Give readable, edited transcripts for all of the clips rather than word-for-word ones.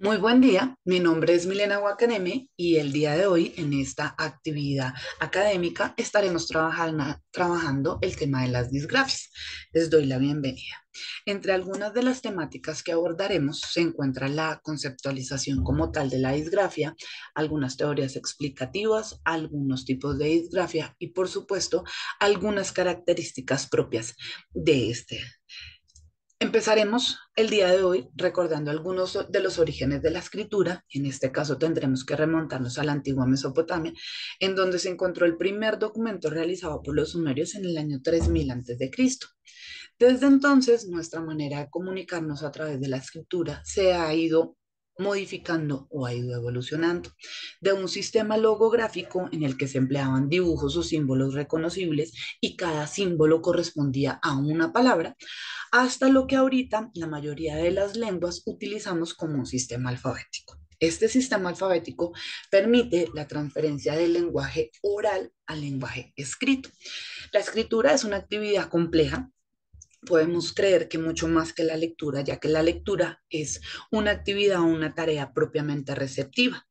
Muy buen día, mi nombre es Milena Guacaneme y el día de hoy en esta actividad académica estaremos trabajando el tema de las disgrafias. Les doy la bienvenida. Entre algunas de las temáticas que abordaremos se encuentra la conceptualización como tal de la disgrafia, algunas teorías explicativas, algunos tipos de disgrafia y por supuesto algunas características propias de este. Empezaremos el día de hoy recordando algunos de los orígenes de la escritura. En este caso tendremos que remontarnos a la antigua Mesopotamia, en donde se encontró el primer documento realizado por los sumerios en el año 3000 a.C. Desde entonces, nuestra manera de comunicarnos a través de la escritura se ha ido modificando o ha ido evolucionando de un sistema logográfico en el que se empleaban dibujos o símbolos reconocibles y cada símbolo correspondía a una palabra, hasta lo que ahorita la mayoría de las lenguas utilizamos como un sistema alfabético. Este sistema alfabético permite la transferencia del lenguaje oral al lenguaje escrito. La escritura es una actividad compleja. Podemos creer que mucho más que la lectura, ya que la lectura es una actividad o una tarea propiamente receptiva.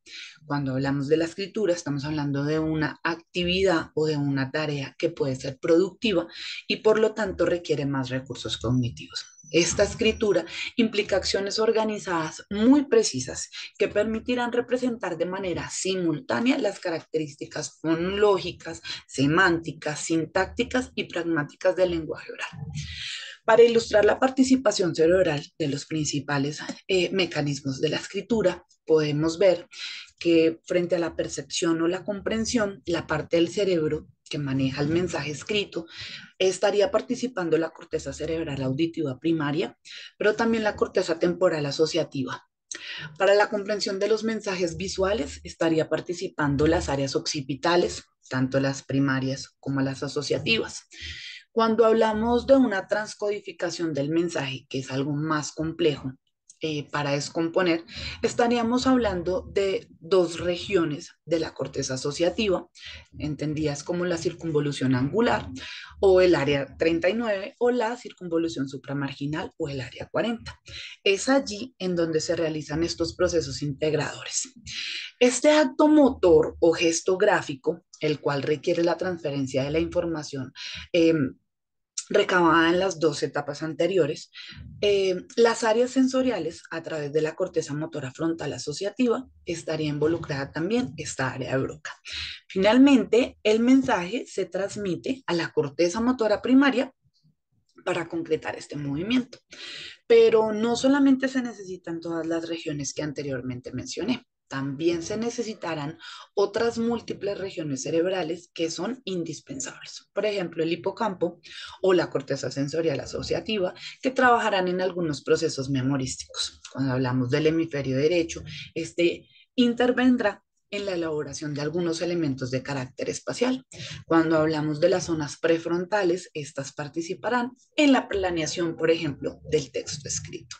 Cuando hablamos de la escritura, estamos hablando de una actividad o de una tarea que puede ser productiva y por lo tanto requiere más recursos cognitivos. Esta escritura implica acciones organizadas muy precisas que permitirán representar de manera simultánea las características fonológicas, semánticas, sintácticas y pragmáticas del lenguaje oral. Para ilustrar la participación cerebral de los principales mecanismos de la escritura, podemos ver que frente a la percepción o la comprensión, la parte del cerebro que maneja el mensaje escrito estaría participando la corteza cerebral auditiva primaria, pero también la corteza temporal asociativa. Para la comprensión de los mensajes visuales estaría participando las áreas occipitales, tanto las primarias como las asociativas. Cuando hablamos de una transcodificación del mensaje, que es algo más complejo para descomponer, estaríamos hablando de dos regiones de la corteza asociativa, entendidas como la circunvolución angular o el área 39 o la circunvolución supramarginal o el área 40. Es allí en donde se realizan estos procesos integradores. Este acto motor o gesto gráfico, el cual requiere la transferencia de la información eh, recabada en las dos etapas anteriores, las áreas sensoriales a través de la corteza motora frontal asociativa estaría involucrada también esta área de Broca. Finalmente, el mensaje se transmite a la corteza motora primaria para concretar este movimiento. Pero no solamente se necesitan todas las regiones que anteriormente mencioné, también se necesitarán otras múltiples regiones cerebrales que son indispensables. Por ejemplo, el hipocampo o la corteza sensorial asociativa, que trabajarán en algunos procesos memorísticos. Cuando hablamos del hemisferio derecho, este intervendrá en la elaboración de algunos elementos de carácter espacial. Cuando hablamos de las zonas prefrontales, estas participarán en la planeación, por ejemplo, del texto escrito.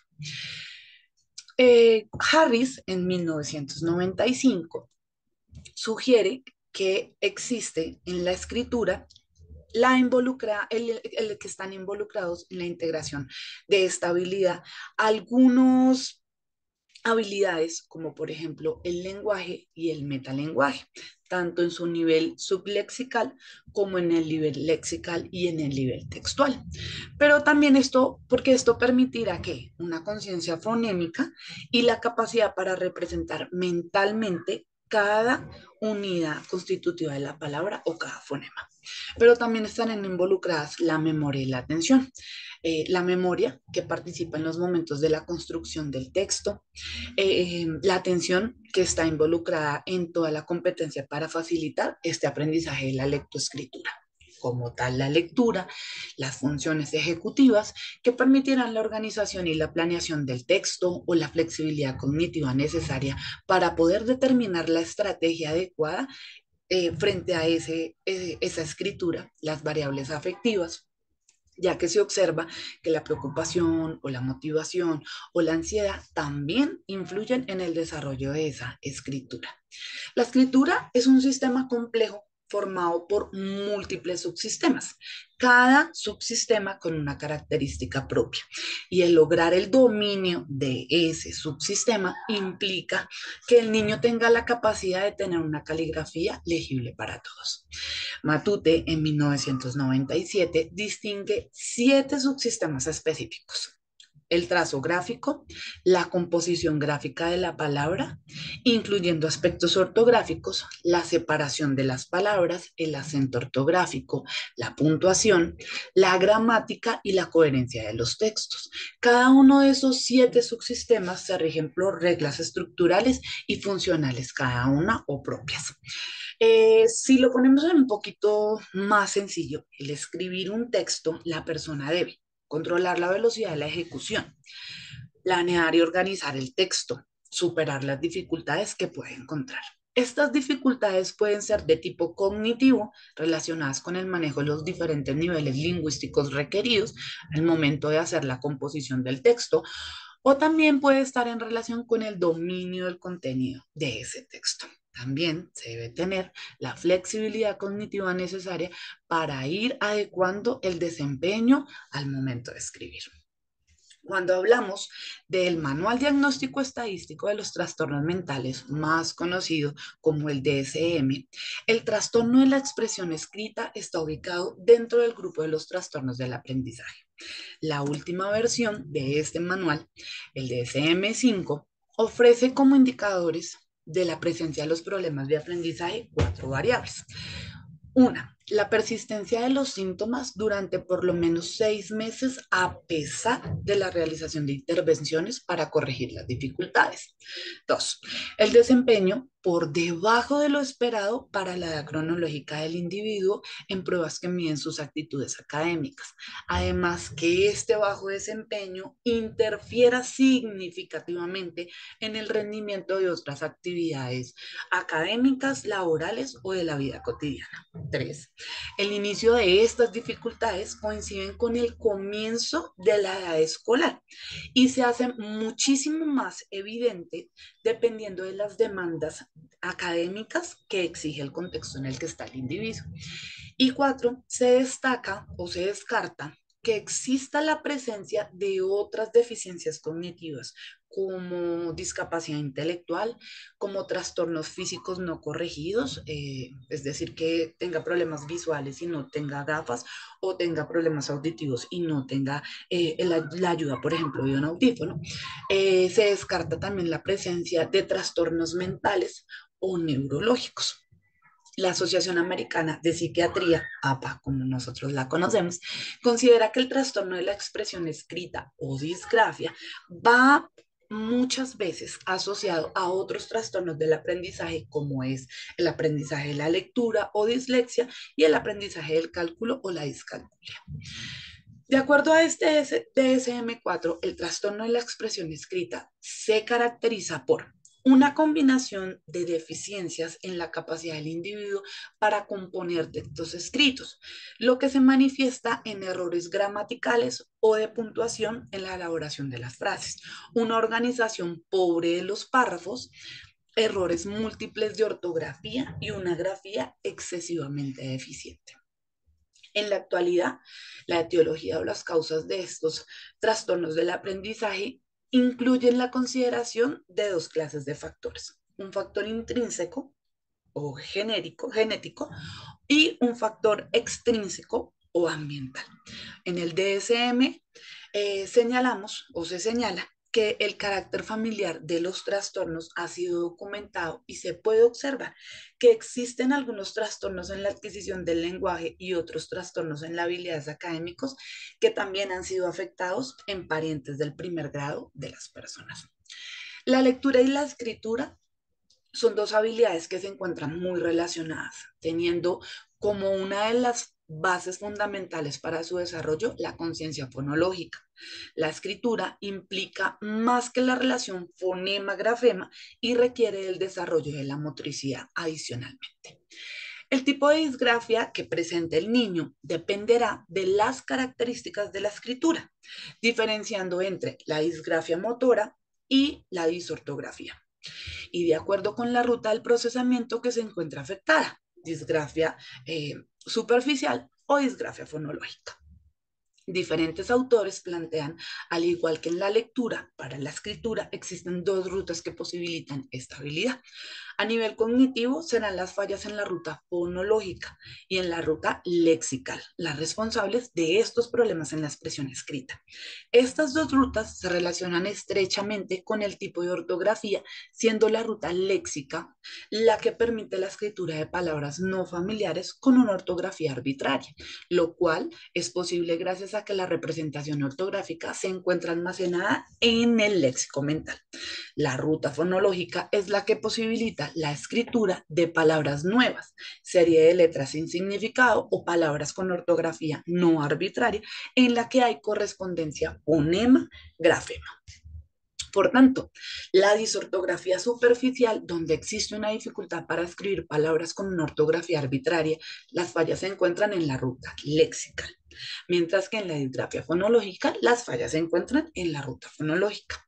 Harris, en 1995, sugiere que existe en la escritura el que están involucrados en la integración de esta habilidad algunos habilidades como por ejemplo el lenguaje y el metalenguaje, tanto en su nivel sublexical como en el nivel lexical y en el nivel textual. Pero también esto, porque esto permitirá que una conciencia fonémica y la capacidad para representar mentalmente cada unidad constitutiva de la palabra o cada fonema. Pero también estarán involucradas la memoria y la atención. La memoria, que participa en los momentos de la construcción del texto, la atención, que está involucrada en toda la competencia para facilitar este aprendizaje de la lectoescritura. Como tal, la lectura, las funciones ejecutivas que permitirán la organización y la planeación del texto o la flexibilidad cognitiva necesaria para poder determinar la estrategia adecuada frente a esa escritura, las variables afectivas, ya que se observa que la preocupación o la motivación o la ansiedad también influyen en el desarrollo de esa escritura. La escritura es un sistema complejo formado por múltiples subsistemas, cada subsistema con una característica propia. Y el lograr el dominio de ese subsistema implica que el niño tenga la capacidad de tener una caligrafía legible para todos. Matute, en 1997, distingue 7 subsistemas específicos: el trazo gráfico, la composición gráfica de la palabra, incluyendo aspectos ortográficos, la separación de las palabras, el acento ortográfico, la puntuación, la gramática y la coherencia de los textos. Cada uno de esos 7 subsistemas se rigen por reglas estructurales y funcionales, cada una o propias. Si lo ponemos en un poquito más sencillo, el escribir un texto, la persona debe controlar la velocidad de la ejecución, planear y organizar el texto, superar las dificultades que puede encontrar. Estas dificultades pueden ser de tipo cognitivo, relacionadas con el manejo de los diferentes niveles lingüísticos requeridos al momento de hacer la composición del texto, o también puede estar en relación con el dominio del contenido de ese texto. También se debe tener la flexibilidad cognitiva necesaria para ir adecuando el desempeño al momento de escribir. Cuando hablamos del Manual Diagnóstico Estadístico de los Trastornos Mentales, más conocido como el DSM, el trastorno de la expresión escrita está ubicado dentro del grupo de los trastornos del aprendizaje. La última versión de este manual, el DSM-5, ofrece como indicadores de la presencia de los problemas de aprendizaje 4 variables. Una, la persistencia de los síntomas durante por lo menos 6 meses a pesar de la realización de intervenciones para corregir las dificultades. Dos, el desempeño por debajo de lo esperado para la edad cronológica del individuo en pruebas que miden sus actitudes académicas. Además, que este bajo desempeño interfiera significativamente en el rendimiento de otras actividades académicas, laborales o de la vida cotidiana. 3. El inicio de estas dificultades coinciden con el comienzo de la edad escolar y se hacen muchísimo más evidente dependiendo de las demandas académicas que exige el contexto en el que está el individuo. Y 4, se destaca o se descarta que exista la presencia de otras deficiencias cognitivas, como discapacidad intelectual, como trastornos físicos no corregidos, es decir, que tenga problemas visuales y no tenga gafas, o tenga problemas auditivos y no tenga la ayuda, por ejemplo, de un audífono. Se descarta también la presencia de trastornos mentales o neurológicos. La Asociación Americana de Psiquiatría, APA, como nosotros la conocemos, considera que el trastorno de la expresión escrita o disgrafia va muchas veces asociado a otros trastornos del aprendizaje, como es el aprendizaje de la lectura o dislexia y el aprendizaje del cálculo o la discalculia. De acuerdo a este DSM-4, el trastorno de la expresión escrita se caracteriza por una combinación de deficiencias en la capacidad del individuo para componer textos escritos, lo que se manifiesta en errores gramaticales o de puntuación en la elaboración de las frases, una organización pobre de los párrafos, errores múltiples de ortografía y una grafía excesivamente deficiente. En la actualidad, la etiología o las causas de estos trastornos del aprendizaje incluyen la consideración de 2 clases de factores: un factor intrínseco o genético y un factor extrínseco o ambiental. En el DSM señalamos o se señala que el carácter familiar de los trastornos ha sido documentado y se puede observar que existen algunos trastornos en la adquisición del lenguaje y otros trastornos en las habilidades académicas que también han sido afectados en parientes del primer grado de las personas. La lectura y la escritura son 2 habilidades que se encuentran muy relacionadas, teniendo como una de las bases fundamentales para su desarrollo la conciencia fonológica. La escritura implica más que la relación fonema-grafema y requiere el desarrollo de la motricidad adicionalmente. El tipo de disgrafia que presente el niño dependerá de las características de la escritura, diferenciando entre la disgrafia motora y la disortografía, y de acuerdo con la ruta del procesamiento que se encuentra afectada. disgrafia superficial o disgrafia fonológica. Diferentes autores plantean, al igual que en la lectura, para la escritura existen dos rutas que posibilitan esta habilidad. A nivel cognitivo serán las fallas en la ruta fonológica y en la ruta lexical, las responsables de estos problemas en la expresión escrita. Estas dos rutas se relacionan estrechamente con el tipo de ortografía, siendo la ruta léxica la que permite la escritura de palabras no familiares con una ortografía arbitraria, lo cual es posible gracias a que la representación ortográfica se encuentra almacenada en el léxico mental. La ruta fonológica es la que posibilita la escritura de palabras nuevas, serie de letras sin significado o palabras con ortografía no arbitraria en la que hay correspondencia fonema-grafema. Por tanto, la disortografía superficial, donde existe una dificultad para escribir palabras con una ortografía arbitraria, las fallas se encuentran en la ruta léxica, mientras que en la disgrafia fonológica, las fallas se encuentran en la ruta fonológica.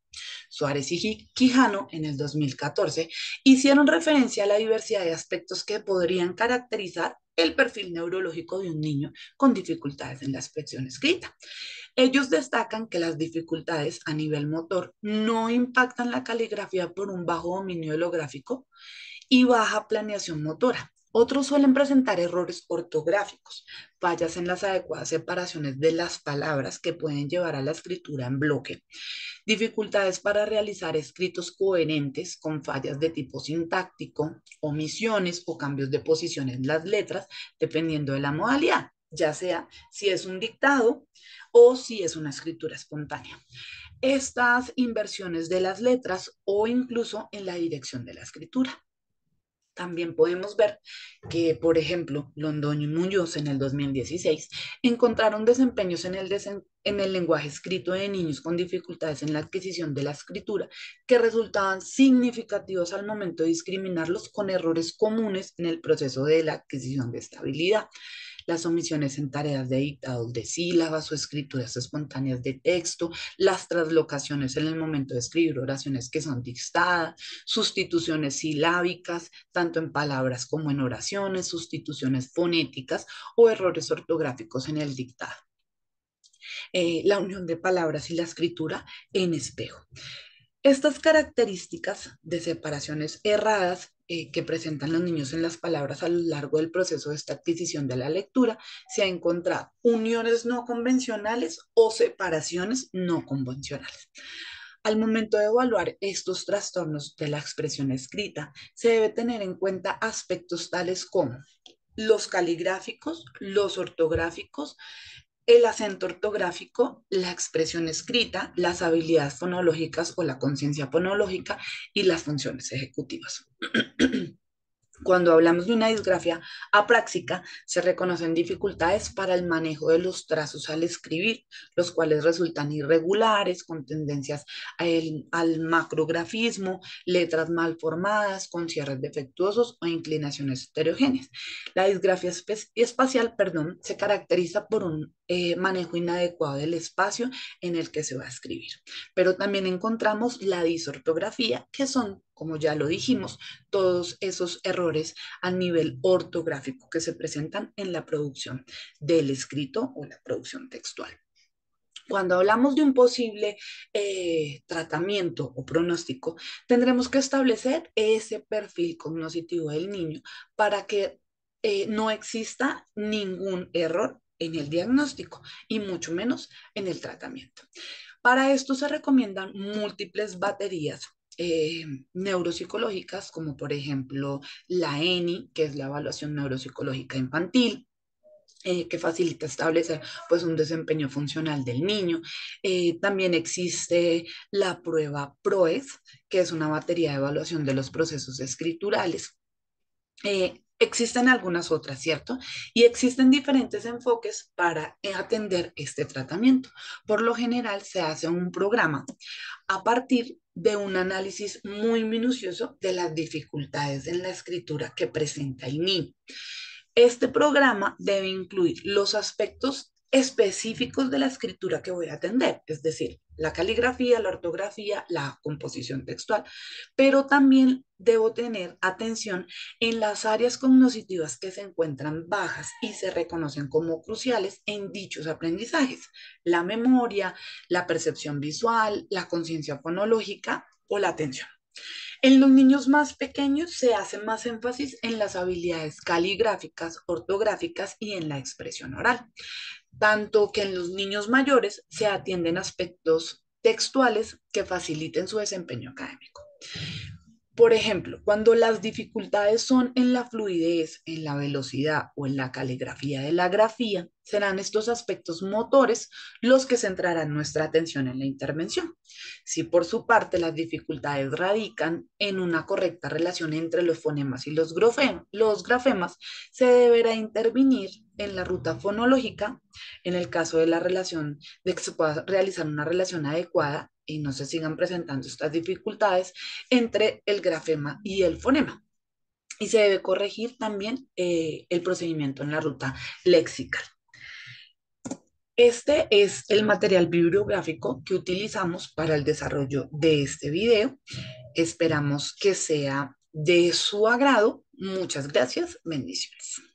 Suárez y Quijano en el 2014 hicieron referencia a la diversidad de aspectos que podrían caracterizar el perfil neurológico de un niño con dificultades en la expresión escrita. Ellos destacan que las dificultades a nivel motor no impactan la caligrafía por un bajo dominio de lo gráfico y baja planeación motora. Otros suelen presentar errores ortográficos, fallas en las adecuadas separaciones de las palabras que pueden llevar a la escritura en bloque, dificultades para realizar escritos coherentes con fallas de tipo sintáctico, omisiones o cambios de posición en las letras, dependiendo de la modalidad, ya sea si es un dictado o si es una escritura espontánea. Estas inversiones de las letras o incluso en la dirección de la escritura. También podemos ver que, por ejemplo, Londoño y Muñoz en el 2016 encontraron desempeños en el lenguaje escrito de niños con dificultades en la adquisición de la escritura que resultaban significativos al momento de discriminarlos con errores comunes en el proceso de la adquisición de esta habilidad. Las omisiones en tareas de dictados de sílabas o escrituras espontáneas de texto, las traslocaciones en el momento de escribir oraciones que son dictadas, sustituciones silábicas, tanto en palabras como en oraciones, sustituciones fonéticas o errores ortográficos en el dictado. La unión de palabras y la escritura en espejo. Estas características de separaciones erradas que presentan los niños en las palabras a lo largo del proceso de esta adquisición de la lectura, se ha encontrado uniones no convencionales o separaciones no convencionales. Al momento de evaluar estos trastornos de la expresión escrita, se debe tener en cuenta aspectos tales como los caligráficos, los ortográficos, el acento ortográfico, la expresión escrita, las habilidades fonológicas o la conciencia fonológica y las funciones ejecutivas. Cuando hablamos de una disgrafia apráxica, se reconocen dificultades para el manejo de los trazos al escribir, los cuales resultan irregulares, con tendencias al macrografismo, letras mal formadas, con cierres defectuosos o inclinaciones heterogéneas. La disgrafia espacial, se caracteriza por un manejo inadecuado del espacio en el que se va a escribir. Pero también encontramos la disortografía, que son, como ya lo dijimos, todos esos errores a nivel ortográfico que se presentan en la producción del escrito o la producción textual. Cuando hablamos de un posible tratamiento o pronóstico, tendremos que establecer ese perfil cognitivo del niño para que no exista ningún error en el diagnóstico y mucho menos en el tratamiento. Para esto se recomiendan múltiples baterías neuropsicológicas, como por ejemplo la ENI, que es la evaluación neuropsicológica infantil, que facilita establecer pues un desempeño funcional del niño. También existe la prueba PROES, que es una batería de evaluación de los procesos escriturales. Existen algunas otras, ¿cierto? Y existen diferentes enfoques para atender este tratamiento. Por lo general se hace un programa a partir de un análisis muy minucioso de las dificultades en la escritura que presenta el niño. Este programa debe incluir los aspectos específicos de la escritura que voy a atender, es decir, la caligrafía, la ortografía, la composición textual, pero también debo tener atención en las áreas cognitivas que se encuentran bajas y se reconocen como cruciales en dichos aprendizajes: la memoria, la percepción visual, la conciencia fonológica o la atención. En los niños más pequeños se hace más énfasis en las habilidades caligráficas, ortográficas y en la expresión oral, tanto que en los niños mayores se atienden aspectos textuales que faciliten su desempeño académico. Por ejemplo, cuando las dificultades son en la fluidez, en la velocidad o en la caligrafía de la grafía, serán estos aspectos motores los que centrarán nuestra atención en la intervención. Si por su parte las dificultades radican en una correcta relación entre los fonemas y los grafemas, se deberá intervenir en la ruta fonológica en el caso de la relación, de que se pueda realizar una relación adecuada y no se sigan presentando estas dificultades entre el grafema y el fonema. Y se debe corregir también el procedimiento en la ruta léxica. Este es el material bibliográfico que utilizamos para el desarrollo de este video. Esperamos que sea de su agrado. Muchas gracias. Bendiciones.